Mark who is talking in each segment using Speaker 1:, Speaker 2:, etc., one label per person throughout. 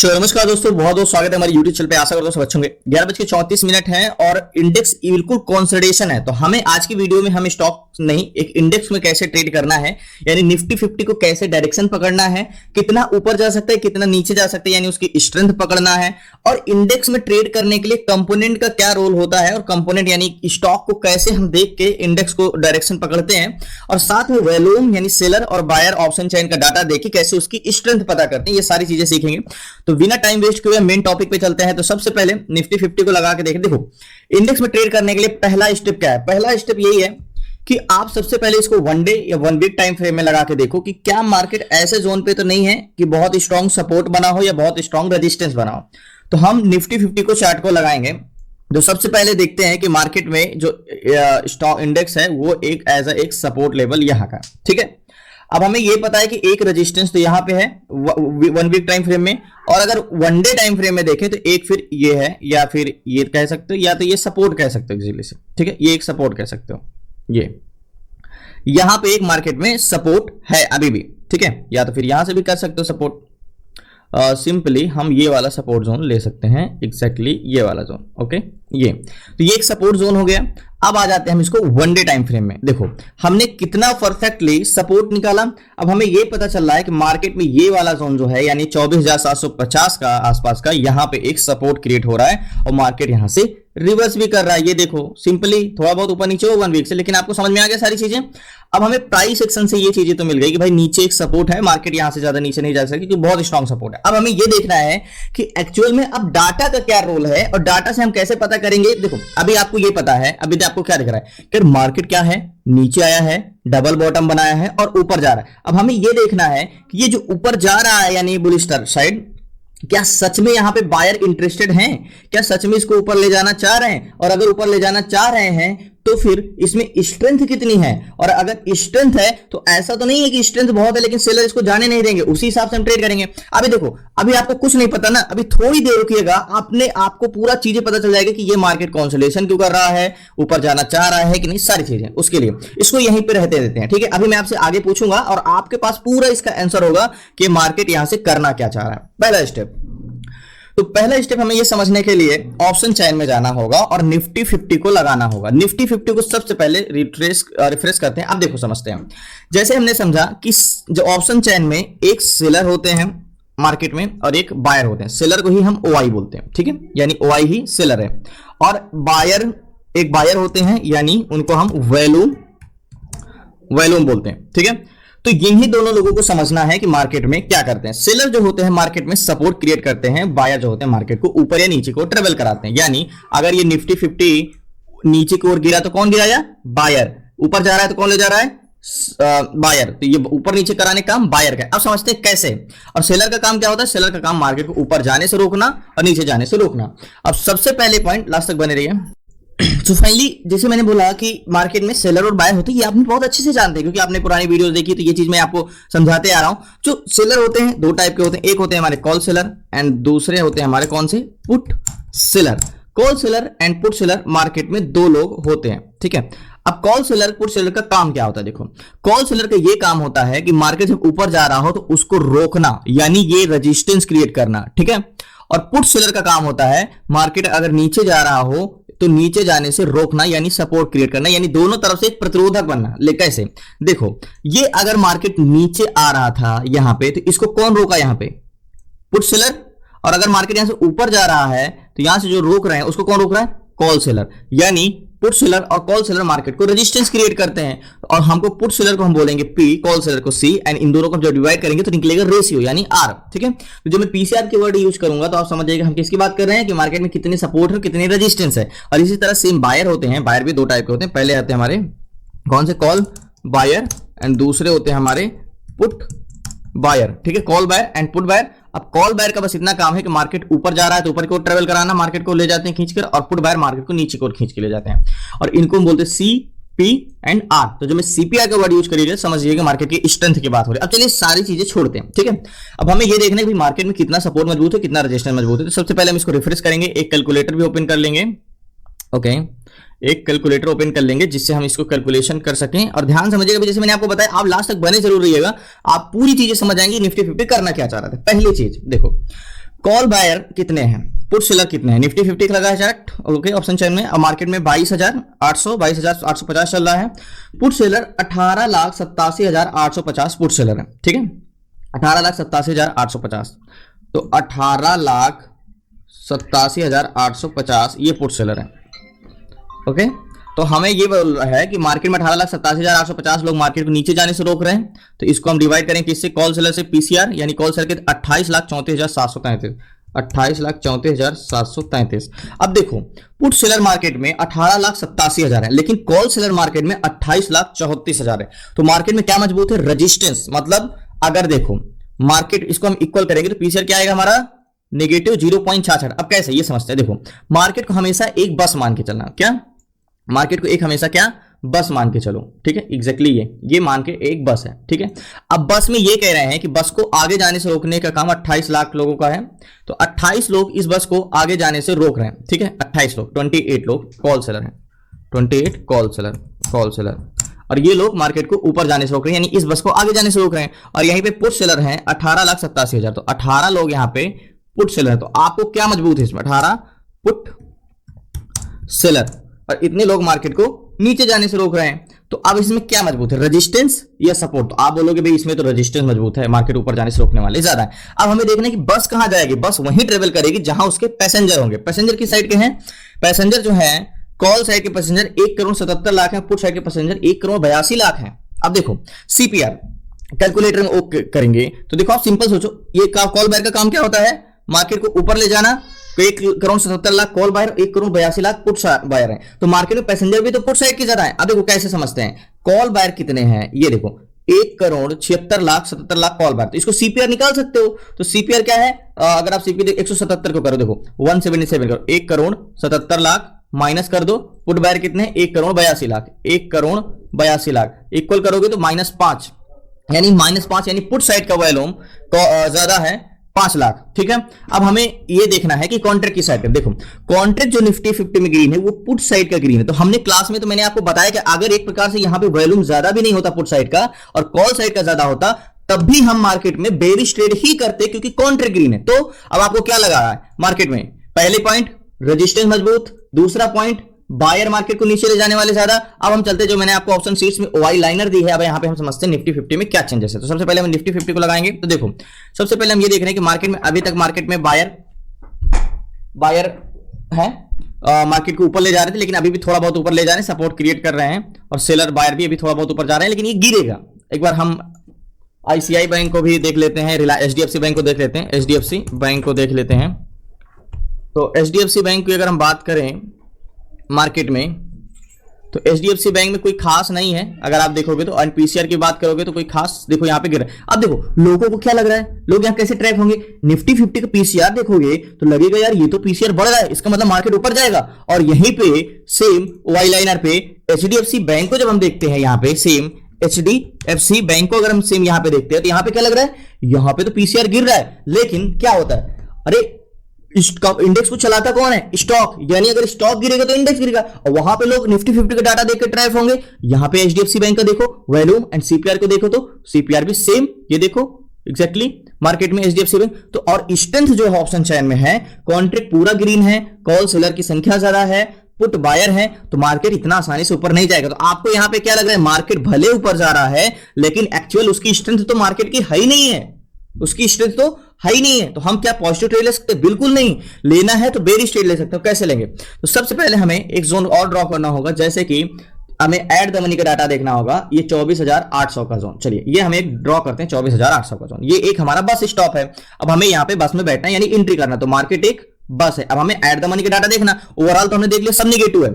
Speaker 1: नमस्कार दोस्तों, बहुत बहुत स्वागत है हमारे यूट्यूब चैनल पे। आशा करता हूं सब अच्छे होंगे। 11:34 है और इंडेक्स बिल्कुल कंसोलिडेशन है। तो हमें आज की वीडियो में हम स्टॉक नहीं, एक इंडेक्स में कैसे ट्रेड करना है, यानी निफ्टी 50 को कैसे डायरेक्शन पकड़ना है, कितना ऊपर जा सकता है, कितना नीचे जा सकता है, यानी उसकी स्ट्रेंथ पकड़ना है। और इंडेक्स में ट्रेड करने के लिए कंपोनेंट का क्या रोल होता है, और कंपोनेंट यानी स्टॉक को कैसे हम देख के इंडेक्स को डायरेक्शन पकड़ते हैं, और साथ में वॉल्यूम यानी सेलर और बायर ऑप्शन चेन का डाटा देख के कैसे उसकी स्ट्रेंथ पता करते हैं, ये सारी चीजें सीखेंगे। तो बिना टाइम वेस्ट किए मेन टॉपिक पे चलते हैं। तो सबसे पहले निफ्टी 50 को लगा के देखें। देखो, इंडेक्स में ट्रेड करने के लिए पहला स्टेप क्या है? पहला स्टेप यही है कि आप सबसे पहले इसको वन डे या वन वीक टाइम फ्रेम में लगा के देखो कि क्या मार्केट ऐसे जोन पे तो नहीं है कि बहुत स्ट्रॉन्ग सपोर्ट बना हो या बहुत स्ट्रॉन्ग रेजिस्टेंस बना हो। तो हम निफ्टी 50 को चार्ट को लगाएंगे। तो सबसे पहले देखते हैं कि मार्केट में जो स्टॉक इंडेक्स है वो एक एज एक सपोर्ट लेवल यहां का, ठीक है। अब हमें ये पता है कि एक रेजिस्टेंस तो यहां पे है वन वीक टाइम फ्रेम में, और अगर वन डे टाइम फ्रेम में देखें तो एक फिर ये है, या फिर ये कह सकते हो, या तो ये सपोर्ट कह सकते हो इजीली से, ठीक है। ये एक सपोर्ट कह सकते हो, ये यहां पे एक मार्केट में सपोर्ट है अभी भी, ठीक है। या तो फिर यहां से भी कर सकते हो सपोर्ट। सिंपली हम ये वाला सपोर्ट जोन ले सकते हैं, एग्जैक्टली ये वाला जोन, ओके। ये तो ये एक सपोर्ट जोन हो गया। अब आ जाते हैं हम इसको वन डे टाइम फ्रेम में। देखो, हमने कितना परफेक्टली सपोर्ट निकाला। अब हमें ये पता चल रहा है कि मार्केट में ये वाला जोन जो है, यानी 24,750 का आसपास का, यहां पे एक सपोर्ट क्रिएट हो रहा है, और मार्केट यहां से रिवर्स भी कर रहा है। ये देखो, सिंपली थोड़ा बहुत ऊपर नीचे हो वन वीक से, लेकिन आपको समझ में आ गया सारी चीजें। अब हमें प्राइस एक्शन से ये चीजें तो मिल गई कि भाई नीचे एक सपोर्ट है, मार्केट यहां से ज्यादा नीचे नहीं जा सकती क्योंकि बहुत स्ट्रॉन्ग सपोर्ट है। अब हमें ये देखना है कि एक्चुअल में अब डाटा का क्या रोल है, और डाटा से हम कैसे पता करेंगे। देखो, अभी आपको ये पता है, अभी आपको क्या दिख रहा है कि मार्केट क्या है, नीचे आया है, डबल बॉटम बनाया है और ऊपर जा रहा है। अब हमें ये देखना है कि ये जो ऊपर जा रहा है यानी बुलिश साइड, क्या सच में यहां पे बायर इंटरेस्टेड हैं, क्या सच में इसको ऊपर ले जाना चाह रहे हैं, और अगर ऊपर ले जाना चाह रहे हैं तो फिर इसमें स्ट्रेंथ कितनी है। और अगर स्ट्रेंथ है तो ऐसा तो नहीं है कि स्ट्रेंथ बहुत है लेकिन सेलर इसको जाने नहीं देंगे, उसी हिसाब से हम ट्रेड करेंगे। अभी देखो, अभी आपको कुछ नहीं पता ना, अभी थोड़ी देर रुकिएगा, आपको पूरा चीजें पता चल जाएगा कि ये मार्केट कंसोलिडेशन क्यों कर रहा है, ऊपर जाना चाह रहा है कि नहीं, सारी चीजें। उसके लिए इसको यहीं पे रहते देते हैं, ठीक है। अभी मैं आपसे आगे पूछूंगा और आपके पास पूरा इसका आंसर होगा कि मार्केट यहां से करना क्या चाह रहा है। पहला स्टेप, तो पहला स्टेप हमें यह समझने के लिए ऑप्शन चेन में जाना होगा और निफ्टी 50 को लगाना होगा। निफ्टी 50 को सबसे पहले रिफ्रेश करते हैं। अब देखो, समझते हैं। जैसे हमने समझा कि जो ऑप्शन चेन में एक सेलर होते हैं मार्केट में और एक बायर होते हैं। सेलर को ही हम ओआई बोलते हैं, ठीक है, यानी ओआई ही सेलर है, और बायर एक बायर होते हैं, यानी उनको हम वॉल्यूम बोलते हैं, ठीक है। तो यही दोनों लोगों को समझना है कि मार्केट में क्या करते हैं। सेलर जो होते हैं मार्केट में सपोर्ट क्रिएट करते हैं, बायर जो होते हैं मार्केट को ऊपर या नीचे को ट्रेवल कराते हैं। यानी अगर ये निफ्टी 50 नीचे की ओर गिरा तो कौन गिराया? बायर। ऊपर जा रहा है तो कौन ले जा रहा है? बायर। तो ये ऊपर नीचे कराने का काम बायर का। अब समझते हैं कैसे। और सेलर का काम क्या होता है? सेलर का काम मार्केट को ऊपर जाने से रोकना और नीचे जाने से रोकना। अब सबसे पहले पॉइंट, लास्ट तक बने रहिए। तो फाइनली जैसे मैंने बोला कि मार्केट में सेलर और बायर होते हैं, ये आपने बहुत अच्छे से जानते हैं क्योंकि आपने पुरानी वीडियोस देखी, तो ये चीज मैं आपको समझाते आ रहा हूं। जो सेलर होते हैं दो टाइप के होते हैं, एक होते हैं हमारे कॉल सेलर एंड दूसरे होते हैं हमारे कौन से? Put seller. Call seller and put seller market में दो लोग होते हैं, ठीक है। अब कॉल सेलर पुट सेलर का काम क्या होता है? देखो, कॉल सेलर का ये काम होता है कि मार्केट जब ऊपर जा रहा हो तो उसको रोकना, यानी ये रेजिस्टेंस क्रिएट करना, ठीक है। और पुट सेलर का काम होता है मार्केट अगर नीचे जा रहा हो तो नीचे जाने से रोकना, यानी सपोर्ट क्रिएट करना, यानी दोनों तरफ से एक प्रतिरोधक बनना। ले कैसे? देखो, ये अगर मार्केट नीचे आ रहा था यहां पे, तो इसको कौन रोका? यहां पे पुट सेलर। और अगर मार्केट यहां से ऊपर जा रहा है तो यहां से जो रोक रहे हैं उसको कौन रोक रहा है? Call seller. यानी पुट सेलर और कॉल सेलर मार्केट को रेजिस्टेंस क्रिएट करते हैं, और हमको पुट सेलर को हम बोलेंगे P, कॉल सेलर को C, एंड इन दोनों को जब डिवाइड करेंगे तो निकलेगा रेशियो यानी R, ठीक है। तो जब मैं पीसीआर की वर्ड यूज करूंगा तो आप समझ जाइएगा हम किसकी बात कर रहे हैं कि मार्केट में कितनी सपोर्ट है, कितनी रेजिस्टेंस है। और इसी तरह सेम बायर होते हैं, बायर भी दो टाइप के होते हैं। पहले आते हैं हमारे कौन से? कॉल बायर, एंड दूसरे होते हैं हमारे पुट बायर, ठीक है। Call buyer and put buyer. अब कॉल बायर का बस इतना काम है कि मार्केट ऊपर जा रहा है तो ऊपर की ओर ट्रेवल कराना, मार्केट को ले जाते हैं खींचकर, और पुट बायर मार्केट को नीचे की ओर खींच के ले जाते हैं, और इनको हम बोलते हैं सी, पी एंड आर। तो जो मैं सीपीआर का वर्ड यूज करिएगा समझिएगा मार्केट की स्ट्रेंथ की बात हो रही है। अब चलिए सारी चीजें छोड़ते हैं, ठीक है। अब हमें ये देखना है कि मार्केट में कितना सपोर्ट मजबूत है, कितना रेजिस्टेंस मजबूत है। तो सबसे पहले हम इसको रिफ्रेश करेंगे, एक कैलकुलेटर भी ओपन कर लेंगे, ओके। एक कैलकुलेटर ओपन कर लेंगे जिससे हम इसको कैलकुलेशन कर सकें। और ध्यान समझिएगा, जैसे मैंने आपको बताया, आप लास्ट तक बने जरूर रहिएगा, आप पूरी चीजें समझ आएंगे निफ्टी 50 करना क्या चाह रहा था। पहली चीज देखो, कॉल बायर कितने हैं, पुट सेलर कितने हैं, निफ्टी 50 का लगा है चार्ट, ओके, ऑप्शन चेन में। अब मार्केट में 22,850 चल रहा है। पुट सेलर 18,87,850 पुट सेलर है, ठीक है, 18,87,850। तो 18,87,850 ये पुट सेलर है, ओके। तो हमें ये बोल रहा है कि मार्केट में 18,87,850 लोग मार्केट को नीचे जाने से रोक रहे हैं। तो इसको हम डिवाइड करें किससे, कॉल सेलर से, पीसीआर यानी कॉल सेलर के 28,34,733, 28,34,733। अब देखो पुट सेलर मार्केट में 18,87,000 है, लेकिन कॉल सेलर मार्केट में 28,34,000 है। तो मार्केट में क्या मजबूत है, रेजिस्टेंस। मतलब अगर देखो मार्केट इसको हम इक्वल करेंगे तो पीसीआर क्या आएगा हमारा, नेगेटिव 0.66। अब कैसे ये समझते हैं, देखो मार्केट को हमेशा एक बस मान के चलना, क्या मार्केट को एक हमेशा क्या बस मान के चलो, ठीक है, एग्जैक्टली ये मान के एक बस है, ठीक है। अब बस में ये कह रहे हैं कि बस को आगे जाने से रोकने का काम 28 लाख लोगों का है। तो 28 लोग इस बस को आगे जाने से रोक रहे हैं, ठीक है, 28 लोग, 28 लोग कॉल सेलर हैं, 28 कॉल सेलर, और ये लोग मार्केट को ऊपर जाने से रोक रहे हैं, यानी इस बस को आगे जाने से रोक रहे हैं। और यहीं पे पुट सेलर हैं 18,87,000, तो 18 लोग यहाँ पे पुट सेलर है। तो आपको क्या मजबूत है इसमें, 18 पुट सेलर, और इतने लोग मार्केट को नीचे जाने से रोक रहे हैं। तो अब इसमें क्या मजबूत है, रेजिस्टेंस या सपोर्ट। तो आप बोलोगे भाई इसमें तो रेजिस्टेंस मजबूत है, मार्केट ऊपर जाने से रोकने वाले ज्यादा है। अब हमें देखना है कि बस कहां जाएगी, बस वहीं ट्रेवल करेगी जहां उसके पैसेंजर होंगे। पैसेंजर किस साइड के हैं, पैसेंजर जो है कॉल साइड के पैसेंजर 1,77,00,000 है, पुट साइड के पैसेंजर 1,82,00,000 है। अब देखो सीपीआर कैलकुलेटर में ओके करेंगे तो देखो आप सिंपल सोचो, ये कॉल बायर का काम क्या होता है, मार्केट को ऊपर ले जाना। तो 1,77,00,000 कॉल बायर, 1,82,00,000 पुट बायर है। तो मार्केट में पैसेंजर भी तो पुट साइड की ज्यादा है। अब देखो कैसे समझते हैं, कॉल बायर कितने हैं, ये देखो 1,76,77,00,000 कॉल बायर। तो इसको सीपीआर निकाल सकते हो। तो सीपीआर क्या है, अगर आप सीपीआर 177 को करो, देखो 177 करो, 1,77,00,000 माइनस कर दो, पुट बायर कितने, 1,82,00,000, 1,82,00,000 इक्वल करोगे तो -5, यानी -5, यानी पुट साइड का वॉल्यूम ज्यादा है 5 लाख, ठीक है। अब हमें ये देखना है कि कॉन्ट्रैक्ट की साइड पे, देखो कॉन्ट्रैक्ट जो निफ्टी 50 में ग्रीन है वो पुट साइड का ग्रीन है। तो हमने क्लास में तो मैंने आपको बताया कि अगर एक प्रकार से यहां पे वॉल्यूम ज्यादा भी नहीं होता पुट साइड का और कॉल साइड का ज्यादा होता, तब भी हम मार्केट में बेरिश ट्रेड ही करते क्योंकि कॉन्ट्रैक्ट ग्रीन है। तो अब आपको क्या लगा रहा है मार्केट में, पहले पॉइंट रेजिस्टेंस मजबूत, दूसरा पॉइंट बायर मार्केट को नीचे ले जाने वाले ज्यादा। अब हम चलते, जो मैंने आपको ऑप्शन सीट्स में वाई लाइनर दी है, अब यहां पे हम समझते हैं निफ्टी 50 में क्या चेंजेस है। तो सबसे पहले हम निफ्टी 50 को लगाएंगे। तो देखो सबसे पहले हम ये देख रहे हैं कि मार्केट में अभी तक मार्केट में बायर है, मार्केट को ऊपर ले जा रहे थे, लेकिन अभी भी थोड़ा बहुत ऊपर ले जा रहे हैं, सपोर्ट क्रिएट कर रहे हैं। और सेलर बायर भी अभी थोड़ा बहुत ऊपर जा रहे हैं, लेकिन ये गिरेगा। एक बार हम आईसीआई बैंक को भी देख लेते हैं, एचडीएफसी बैंक को देख लेते हैं, एचडीएफसी बैंक को देख लेते हैं। तो एचडीएफसी बैंक की अगर हम बात करें मार्केट में, तो एचडीएफसी बैंक में कोई खास नहीं है अगर आप देखोगे तो। पीसीआर की बात करोगे तो कोई खास, देखो यहाँ पे गिर रहा है। अब देखो लोगों को क्या लग रहा है, लोग यहाँ कैसे ट्रैक होंगे, निफ्टी 50 का पीसीआर देखोगे तो लगेगा यार ये तो पीसीआर बढ़ रहा है, इसका मतलब मार्केट ऊपर जाएगा। और यहीं पे सेम वाई लाइनर पे एचडीएफसी बैंक को जब हम देखते हैं, यहाँ पे सेम एचडीएफसी बैंक को अगर हम सेम यहाँ पे देखते हैं तो यहाँ पे क्या लग रहा है, यहाँ पे तो पीसीआर गिर रहा है। लेकिन क्या होता है, अरे इंडेक्स को चलाता कौन है, स्टॉक, यानी अगर स्टॉक गिरेगा तो इंडेक्स गिरेगा। और वहां पे लोग निफ्टी 50 का डाटा देख के ट्रैक होंगे। यहां पे एचडीएफसी बैंक का देखो वॉल्यूम एंड सीपीआर को देखो तो सीपीआर भी सेम, ये देखो एग्जैक्टली मार्केट में एचडीएफसी बैंक। तो और स्ट्रेंथ जो है ऑप्शन चैन में है, कॉन्ट्रैक्ट पूरा ग्रीन है, कॉल सेलर की संख्या ज्यादा है, पुट बायर है, तो मार्केट इतना आसानी से ऊपर नहीं जाएगा। तो आपको यहां पे क्या लग रहा है, मार्केट भले ऊपर जा रहा है लेकिन एक्चुअल उसकी स्ट्रेंथ तो मार्केट की है ही नहीं है, उसकी स्ट्रेंथ तो है ही नहीं है। तो हम क्या पॉजिटिव ट्रेड ले सकते, बिल्कुल नहीं। लेना है तो बेरिश ट्रेड ले सकते हो। कैसे लेंगे, तो सबसे पहले हमें एक जोन और ड्रॉ करना होगा, जैसे कि हमें एड द मनी का डाटा देखना होगा। ये 24,800 का जोन, चलिए ये हमें एक ड्रॉ करते हैं 24,800 का जोन। ये एक हमारा बस स्टॉप है। अब हमें यहाँ पे बस में बैठना है, यानी एंट्री करना। तो मार्केट एक बस है। अब हमें एड द मनी का डाटा देखना, ओवरऑल तो हमने देख लिया सब निगेटिव है।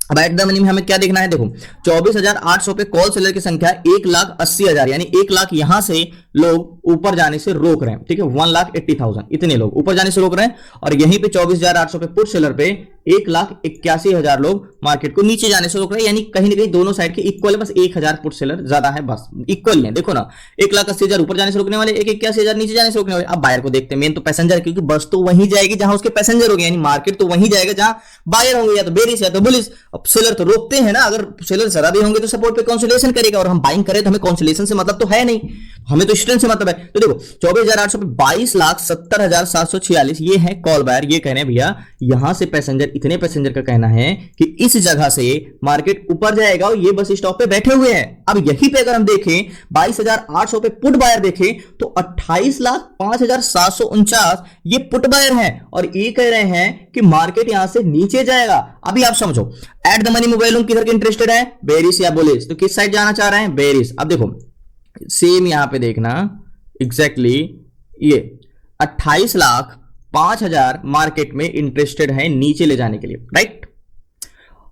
Speaker 1: अब एट द मनी में हमें क्या देखना है, देखो 24,800 पे कॉल सेलर की संख्या 1,80,000, यानी 1 लाख यहां से लोग ऊपर जाने से रोक रहे हैं, ठीक है, 1,80,000 इतने लोग ऊपर जाने से रोक रहे हैं। और यहीं पे 24,800 पे पुट सेलर पे 1,81,000 लोग मार्केट को नीचे जाने से रोक रहे हैं, यानी कहीं ना कहीं दोनों साइड के इक्वल है, बस 1,000 पुट सेलर ज्यादा है, बस इक्वल है। देखो ना, 1,80,000 ऊपर जाने से रोकने वाले, 1,81,000 नीचे जाने से रोकने वाले। अब बायर को देखते हैं, मेन तो पैसेंजर, क्योंकि बस तो वहीं जाएगी जहां उसके पैसेंजर होंगे, यानी मार्केट तो वहीं जाएगा जहां बायर होंगे, या तो बेरिस या तो बुलिस। अब सेलर तो रोकते हैं ना, अगर सेलर ज्यादा भी होंगे तो सपोर्ट पे कंसोलिडेशन करेगा, और हम बाइंग करें तो हमें कंसोलिडेशन से मतलब तो है नहीं, हमें तो स्ट्रेंथ से मतलब है। तो देखो 24,800 पे 22,70,746 ये है कॉल बायर, ये कह रहे हैं भैया यहां से पैसेंजर, इतने पैसेंजर का कहना है कि इस जगह से मार्केट ऊपर जाएगा और ये बस स्टॉप पे बैठे हुए हैं। अब यहीं पे अगर हम देखें 22,800 पे पुट बायर देखें तो 28,05,749 ये पुट बायर है, और ये कह रहे हैं कि मार्केट यहां से नीचे जाएगा। अभी आप समझो, एट द मनी मोबाइल किधर के इंटरेस्टेड है, बेरिस या बुलिस, तो किस साइड जाना चाह रहे हैं, बेरिस। अब देखो सेम यहां पे देखना, एग्जैक्टली ये 28,05,000 मार्केट में इंटरेस्टेड है नीचे ले जाने के लिए, राइट,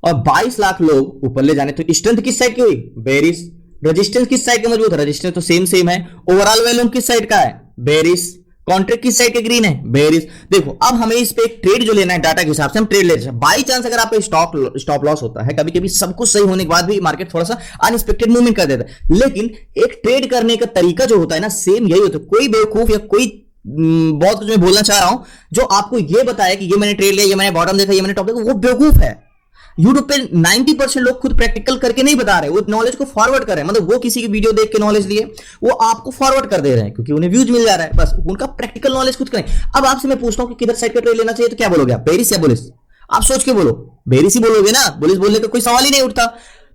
Speaker 1: और 22 लाख लोग ऊपर ले जाने। तो स्ट्रेंथ किस साइड की हुई, बेरिस। रेजिस्टेंस किस साइड का मजबूत है, रेजिस्टेंस तो सेम है। ओवरऑल वॉल्यूम किस साइड का है, बेरिस। कॉन्ट्रैक्ट किस साइड के ग्रीन है, बेरिस। देखो अब हमें इस पे एक ट्रेड जो लेना है, डाटा के हिसाब से हम ट्रेड ले रहे हैं। बाई चांस अगर आपको स्टॉप लॉस होता है, कभी कभी सब कुछ सही होने के बाद भी मार्केट थोड़ा सा अनएक्सपेक्टेड मूवमेंट कर देता है, लेकिन एक ट्रेड करने का तरीका जो होता है ना, सेम यही होता है। कोई बेवकूफ या कोई बहुत कुछ मैं बोलना चाह रहा हूं जो आपको ये बताया कि ये मैंने ट्रेड लिया, ये मैंने बॉटम देखा, ये मैंने टॉप देखा, वो बेवकूफ है। यूट्यूब पे 90% लोग खुद प्रैक्टिकल करके नहीं बता रहे, वो नॉलेज को फॉरवर्ड कर रहे हैं, मतलब वो किसी की वीडियो देख के नॉलेज लिए वो आपको फॉरवर्ड कर दे रहे हैं, क्योंकि उन्हें व्यूज मिल जा रहा है, बस उनका प्रैक्टिकल नॉलेज खुद करें। अब आपसे मैं पूछता हूं कि किधर साइड का ट्रेड लेना चाहिए, तो क्या बोलोगे आप, बेरिस या बुलिस? आप सोच के बोलो, बेरिस ही बोलोगे ना, बुलिस बोलने का कोई सवाल ही नहीं उठता।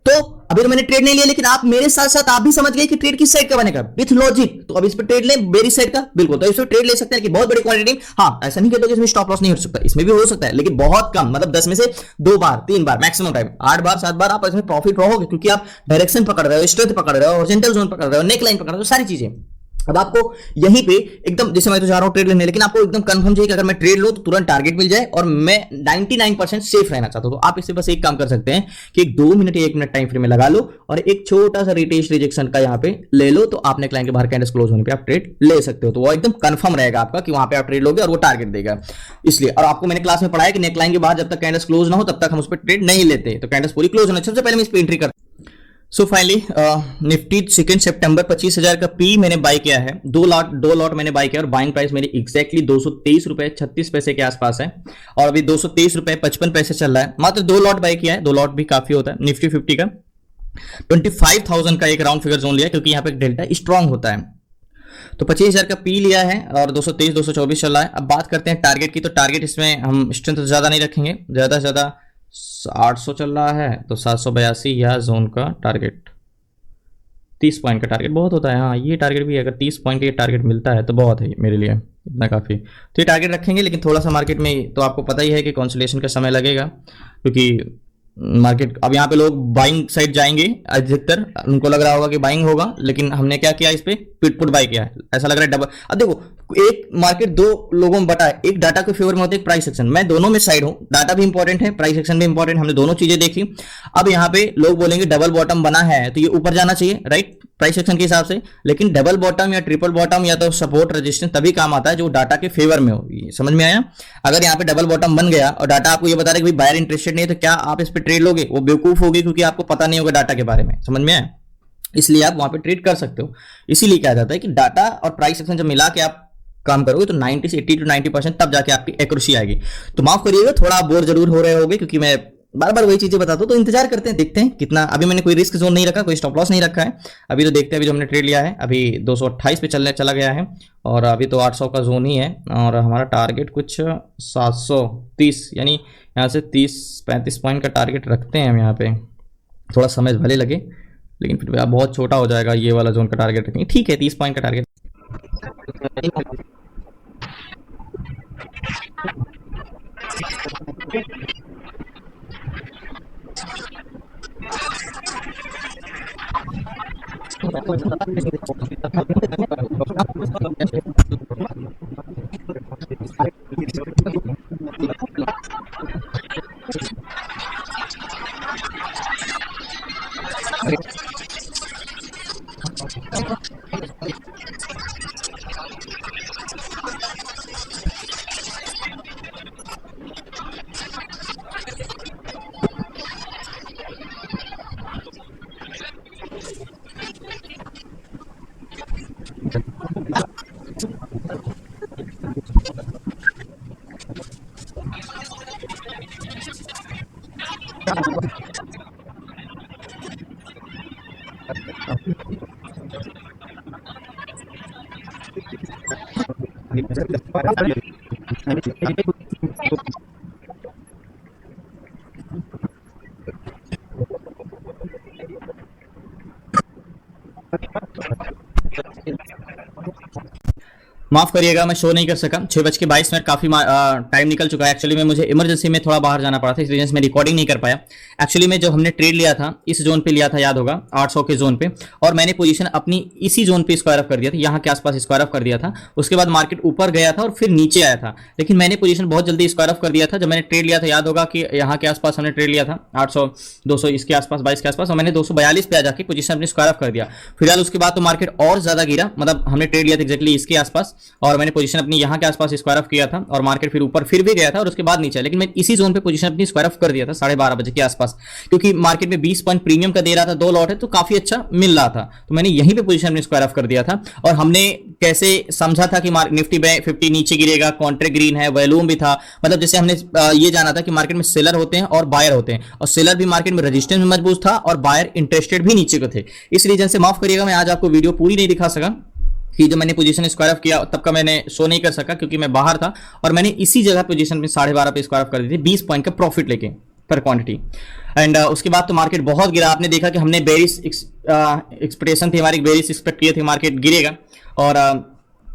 Speaker 1: तो अभी तो मैंने ट्रेड नहीं लिया, लेकिन आप मेरे साथ साथ आप भी समझ गए कि ट्रेड किस साइड का बनेगा विथ लॉजिक। तो अब इस पे ट्रेड लें, बेरिस साइड का, बिल्कुल। तो इस पे ट्रेड ले सकते हैं कि बहुत बड़ी क्वांटिटी, हाँ ऐसा नहीं कहते कि इसमें स्टॉप लॉस नहीं हो सकता, इसमें भी हो सकता है, लेकिन बहुत कम, मतलब 10 में से 2 बार 3 बार मैक्सिमम टाइम, 8 बार 7 बार आप इसमें प्रॉफिट रहोगे, क्योंकि आप डायरेक्शन पकड़ रहे हो, स्ट्रेंथ पकड़ रहे हो, हॉरिजॉन्टल जोन पकड़ रहे हो, नेक लाइन पकड़ रहे हो, सारी चीजें। अब आपको यहीं पे एकदम, जैसे मैं तो जा रहा हूं ट्रेड लेने, लेकिन आपको एकदम कंफर्म चाहिए कि अगर मैं ट्रेड लूं तो तुरंत टारगेट मिल जाए, और मैं 99% सेफ रहना चाहता हूं, तो आप इससे बस एक काम कर सकते हैं कि 2 मिनट या 1 मिनट टाइम फ्रेम में लगा लो, और एक छोटा सा रिटेस्ट रिजेक्शन का यहां पे ले लो, तो आपने क्लाइंट के बाहर कैंडल्स क्लोज होने पे आप ट्रेड ले सकते हो। तो वो एकदम कंफर्म रहेगा आपका कि वहां पे आप ट्रेड लोगे और वो टारगेट देगा, इसलिए। और आपको मैंने क्लास में पढ़ाया कि नेक लाइन के बाहर जब तक कैंडल्स क्लोज ना हो तब तक हम उस पर ट्रेड नहीं लेते, तो कैंडल्स पूरी क्लोज होने सबसे पहले हम इस पे एंट्री करते हैं। सो फाइनली निफ्टी 2 सितंबर 25,000 का पी मैंने बाय किया है, दो लॉट मैंने बाय किया, और बाइंग प्राइस मेरी एग्जैक्टली 223 रुपए 36 पैसे के आसपास है, और अभी 223 रुपए 55 पैसे चल रहा है। मात्र 2 लॉट बाय किया है, 2 लॉट भी काफी होता है। निफ्टी 50 का 25,000 का एक राउंड फिगर जोन लिया, क्योंकि यहाँ पे डेल्टा स्ट्रांग होता है। तो 25,000 का पी लिया है, और 223 224 चल रहा है। अब बात करते हैं टारगेट की, तो टारगेट इसमें हम स्ट्रेंथ ज्यादा नहीं रखेंगे, ज्यादा से ज्यादा 800 चल रहा है, तो 782 या जोन का टारगेट, 30 पॉइंट का टारगेट बहुत होता है। हाँ ये टारगेट भी, अगर 30 पॉइंट का टारगेट मिलता है तो बहुत है मेरे लिए, इतना काफ़ी। तो ये टारगेट रखेंगे, लेकिन थोड़ा सा मार्केट में तो आपको पता ही है कि कंसोलिडेशन का समय लगेगा, क्योंकि मार्केट अब यहाँ पे लोग बाइंग साइड जाएंगे, अधिकतर उनको लग रहा होगा कि बाइंग होगा, लेकिन हमने क्या किया, इस पे पुट बाय किया है, ऐसा लग रहा है डबल। अब देखो एक मार्केट 2 लोगों में बटा है, एक डाटा के फेवर में होता है, एक प्राइस सेक्शन। मैं दोनों में साइड हूं, डाटा भी इंपॉर्टेंट है, प्राइस सेक्शन भी इंपॉर्टेंट, हमने दोनों चीजें देखी। अब यहाँ पे लोग बोलेंगे डबल बॉटम बना है तो ये ऊपर जाना चाहिए, राइट, प्राइस सेक्शन के हिसाब से, लेकिन डबल बॉटम या ट्रिपल बॉटम या तो सपोर्ट रेजिस्टेंस तभी काम आता है जो डाटा के फेवर में हो। समझ में आया? अगर यहाँ पे डबल बॉटम बन गया और डाटा आपको ये बता रहा है कि बायर इंटरेस्टेड नहीं है, तो क्या आप इस पे ट्रेड लोगे? वो बेवकूफ होगी, क्योंकि आपको पता नहीं होगा डाटा के बारे में। समझ में आया? इसलिए आप वहां पे ट्रेड कर सकते हो। इसीलिए कहा जाता है कि डाटा और प्राइस सेक्शन जब मिला के आप काम करोगे तो 80 से 90% तब जाके आपकी एक्यूरेसी आएगी। तो माफ करिएगा, थोड़ा बोर जरूर हो रहे होगे, क्योंकि मैं बार बार वही चीजें बताता हूं, तो इंतजार करते हैं, देखते हैं कितना। अभी मैंने कोई रिस्क जोन नहीं रखा, कोई स्टॉप लॉस नहीं रखा है। अभी तो देखते हैं, अभी जो हमने ट्रेड लिया है अभी 228 पे चला गया है, और अभी तो 800 का जोन ही है, और हमारा टारगेट कुछ 730, यानी यहाँ से 30-35 पॉइंट का टारगेट रखते हैं हम यहाँ पे। थोड़ा समय भले लगे, लेकिन फिर बहुत छोटा हो जाएगा, ये वाला जोन का टारगेट रखेंगे, ठीक है, 30 पॉइंट का टारगेट। माफ करिएगा मैं शो नहीं कर सका, 6:22 काफी टाइम निकल चुका है। एक्चुअली में मुझे इमरजेंसी में थोड़ा बाहर जाना पड़ा था, इस रीजन से मैं रिकॉर्डिंग नहीं कर पाया। एक्चुअली में जब हमने ट्रेड लिया था इस जोन पे लिया था, याद होगा 800 के जोन पे, और मैंने पोजीशन अपनी इसी जोन पे स्क्वायर ऑफ कर दिया था, यहाँ के आसपास स्क्वायर ऑफ कर दिया था। उसके बाद मार्केट ऊपर गया था और फिर नीचे आया था, लेकिन मैंने पोजीशन बहुत जल्दी स्क्वायर ऑफ कर दिया था। जब मैंने ट्रेड लिया था, याद होगा कि यहाँ के आसपास हमने ट्रेड लिया था 800 200 इसके आसपास 22 के आसपास, और मैंने 242 पे आ जाके पोजीशन अपनी स्क्वायर ऑफ कर दिया। फिलहाल उसके बाद तो मार्केट और ज्यादा गिरा, मतलब हमने ट्रेड लिया था एक्जैक्टली इसके आसपास, और मैंने पोजीशन अपनी यहाँ के आसपास स्क्वायर ऑफ किया था, और मार्केट फिर ऊपर फिर भी गया था और उसके बाद नीचे, लेकिन मैं इसी जोन पे पोजीशन अपनी स्क्वायर ऑफ कर दिया था 12:30 बजे के आसपास, क्योंकि मार्केट में 20 पॉइंट प्रीमियम का दे रहा था, 2 लॉट है तो काफी अच्छा मिल रहा था, तो मैंने यहीं पे पोजीशन अपनी स्क्वायर ऑफ कर दिया था। और हमने कैसे समझा था कि निफ्टी 50 नीचे गिरेगा, कॉन्ट्रैक्ट ग्रीन है, वॉल्यूम भी था, मतलब जैसे हमने ये जाना था कि मार्केट में सेलर होते हैं और बायर होते हैं, और सेलर भी मार्केट में रेजिस्टेंस में मजबूत था और बायर इंटरेस्टेड भी नीचे को थे। इस रीजन से माफ करिएगा मैं आज आपको वीडियो पूरी नहीं दिखा सका, कि जब मैंने पोजीशन स्क्वायर ऑफ किया तब का मैंने शो नहीं कर सका क्योंकि मैं बाहर था, और मैंने इसी जगह पोजीशन में 12:30 पे स्क्वायर ऑफ कर दी थी 20 पॉइंट का प्रॉफिट लेके पर क्वांटिटी। एंड उसके बाद तो मार्केट बहुत गिरा, आपने देखा कि हमने बेरिश एक्सपेक्टेशन थी हमारी, बेरिश एक्सपेक्ट किए थे मार्केट गिरेगा, और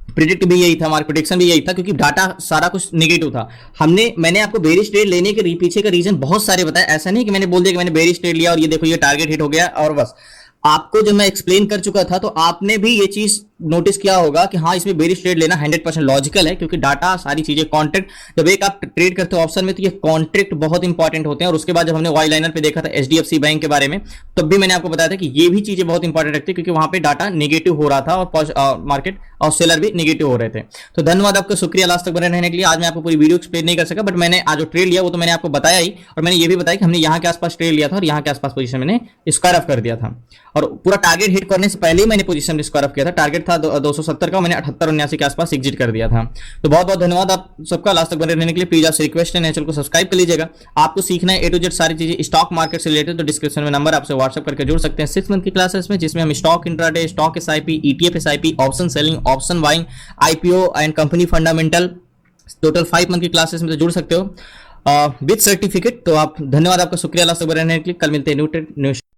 Speaker 1: प्रिडिक्ट भी यही था, हमारा प्रिडिक्शन भी यही था, क्योंकि डाटा सारा कुछ नेगेटिव था। मैंने आपको बेरिश ट्रेड लेने के पीछे का रीजन बहुत सारे बताया, ऐसा नहीं कि मैंने बोल दिया कि मैंने बेरिश ट्रेड लिया और ये देखो ये टारगेट हिट हो गया और बस। आपको जब मैं एक्सप्लेन कर चुका था तो आपने भी ये चीज नोटिस किया होगा कि हाँ इसमें बेरिश ट्रेड लेना 100% लॉजिकल है, क्योंकि डाटा सारी चीजें कॉन्ट्रैक्ट, जब एक आप ट्रेड करते हो ऑप्शन में तो ये कॉन्ट्रैक्ट बहुत इंपॉर्टेंट होते हैं। और उसके बाद जब हमने वाई लाइनर पे देखा था एचडीएफसी बैंक के बारे में, तब भी मैंने आपको बताया था कि ये भी चीजें बहुत इंपॉर्टेंट रखती है, क्योंकि वहां पे डाटा नेगेटिव हो रहा था और मार्केट और सेलर भी नेगेटिव हो रहे थे। तो धन्यवाद आपका, शुक्रिया लास्ट तक बने रहने के लिए। आज मैं आपको पूरी वीडियो एक्सप्लेन नहीं कर सका, बट मैंने आज जो ट्रेड लिया वो तो मैंने आपको बताया ही, और मैंने ये भी बताया कि हमने यहाँ के आसपास ट्रेड लिया था और यहाँ के आसपास पोजीशन मैंने स्क्वायर ऑफ कर दिया था, और पूरा टारगेट हिट करने से पहले ही मैंने पोजीशन स्क्वायर ऑफ किया था। टारगेट था 270 का, मैंने 78-79 के आसपास एग्जिट कर दिया था। तो बहुत बहुत धन्यवाद आप सबका लास्ट तक बने रहने के लिए। प्लीज आपसे रिक्वेस्ट है चैनल को सब्सक्राइब कर लीजिएगा। आपको सीखना है ए टू जेड सारी चीजें स्टॉक मार्केट से रिलेटेड, तो डिस्क्रिप्शन में नंबर आपसे व्हाट्सएप करके जुड़ सकते हैं 6 मंथ की क्लासेस में, जिसमें हम stock intraday, stock SIP, ETF SIP, option selling, option buying, IPO and company fundamental, total 5 month की क्लासेस में तो जुड़ सकते हो विद सर्टिफिकेट। तो आप धन्यवाद आपका, शुक्रिया लास्ट तक बने रहने के लिए। कल मिलते हैं न्यू